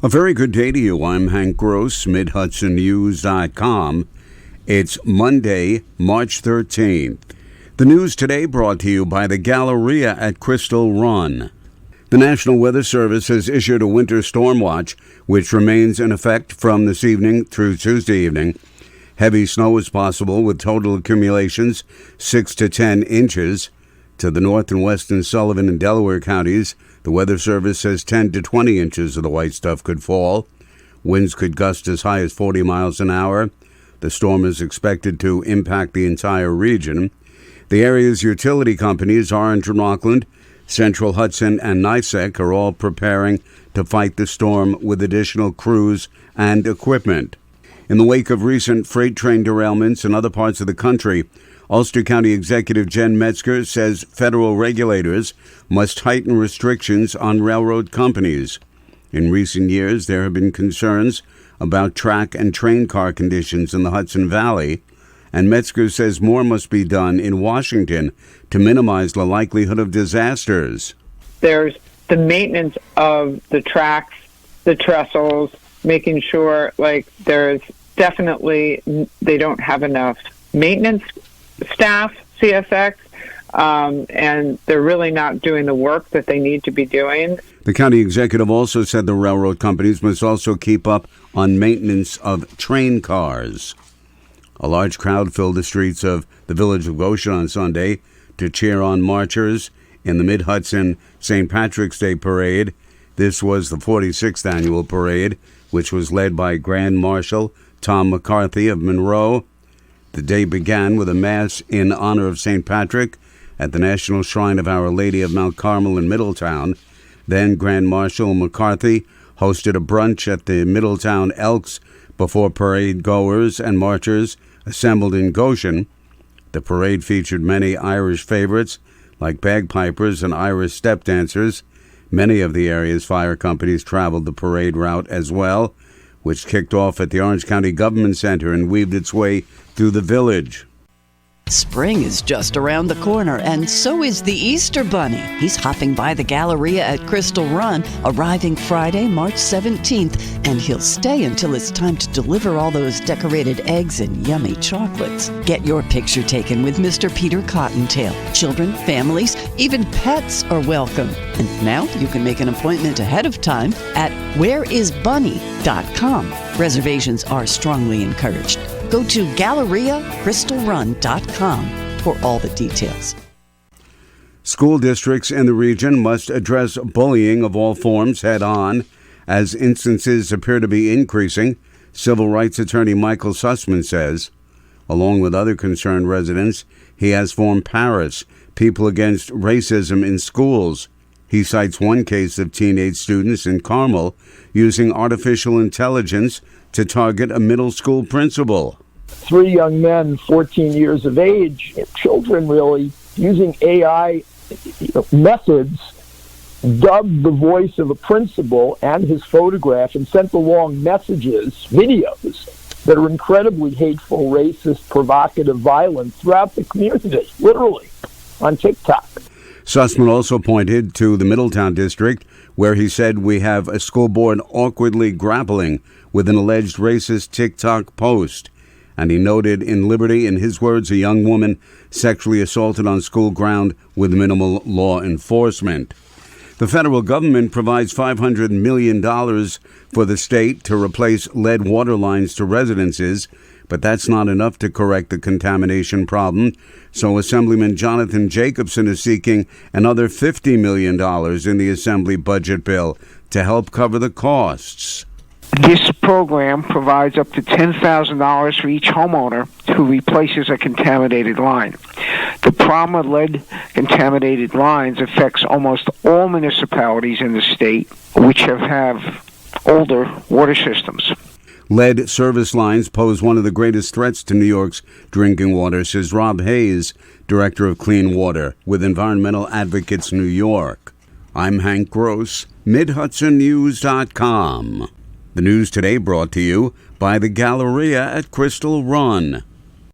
A very good day to you. I'm Hank Gross, Mid-HudsonNews.com. It's Monday, March 13th. The news today brought to you by the Galleria at Crystal Run. The National Weather Service has issued a winter storm watch, which remains in effect from this evening through Tuesday evening. Heavy snow is possible with total accumulations 6 to 10 inches. To the north and western Sullivan and Delaware counties, the Weather Service says 10 to 20 inches of the white stuff could fall. Winds could gust as high as 40 miles an hour. The storm is expected to impact the entire region. The area's utility companies, Orange and Rockland, Central Hudson, and NYSEC, are all preparing to fight the storm with additional crews and equipment. In the wake of recent freight train derailments in other parts of the country, Ulster County Executive Jen Metzger says federal regulators must tighten restrictions on railroad companies. In recent years, there have been concerns about track and train car conditions in the Hudson Valley, and Metzger says more must be done in Washington to minimize the likelihood of disasters. There's the maintenance of the tracks, the trestles, making sure there's definitely they don't have enough maintenance staff, CSX, and they're really not doing the work that they need to be doing. The county executive also said the railroad companies must also keep up on maintenance of train cars. A large crowd filled the streets of the village of Goshen on Sunday to cheer on marchers in the Mid-Hudson St. Patrick's Day Parade. This was the 46th annual parade, which was led by Grand Marshal Tom McCarthy of Monroe. The day began with a mass in honor of St. Patrick at the National Shrine of Our Lady of Mount Carmel in Middletown. Then Grand Marshal McCarthy hosted a brunch at the Middletown Elks before parade goers and marchers assembled in Goshen. The parade featured many Irish favorites like bagpipers and Irish step dancers. Many of the area's fire companies traveled the parade route as well, which kicked off at the Orange County Government Center and weaved its way through the village. Spring is just around the corner, and so is the Easter Bunny. He's hopping by the Galleria at Crystal Run, arriving Friday, March 17th, and he'll stay until it's time to deliver all those decorated eggs and yummy chocolates. Get your picture taken with Mr. Peter Cottontail. Children, families, even pets are welcome. And now you can make an appointment ahead of time at whereisbunny.com. Reservations are strongly encouraged. Go to GalleriaCrystalRun.com for all the details. School districts in the region must address bullying of all forms head-on, as instances appear to be increasing, civil rights attorney Michael Sussman says. Along with other concerned residents, he has formed PARIS, People Against Racism in Schools. He cites one case of teenage students in Carmel using artificial intelligence to target a middle school principal. 3 young men, 14 years of age, children really, using AI methods, dubbed the voice of a principal and his photograph and sent along messages, videos, that are incredibly hateful, racist, provocative, violent throughout the community, literally, on TikTok. Sussman also pointed to the Middletown district, where he said we have a school board awkwardly grappling with an alleged racist TikTok post. And he noted in Liberty, in his words, a young woman sexually assaulted on school ground with minimal law enforcement. The federal government provides $500 million for the state to replace lead water lines to residences, but that's not enough to correct the contamination problem. So Assemblyman Jonathan Jacobson is seeking another $50 million in the Assembly budget bill to help cover the costs. This program provides up to $10,000 for each homeowner who replaces a contaminated line. The problem with lead-contaminated lines affects almost all municipalities in the state, which have older water systems. Lead service lines pose one of the greatest threats to New York's drinking water, says Rob Hayes, Director of Clean Water with Environmental Advocates New York. I'm Hank Gross, MidHudsonNews.com. The news today brought to you by the Galleria at Crystal Run.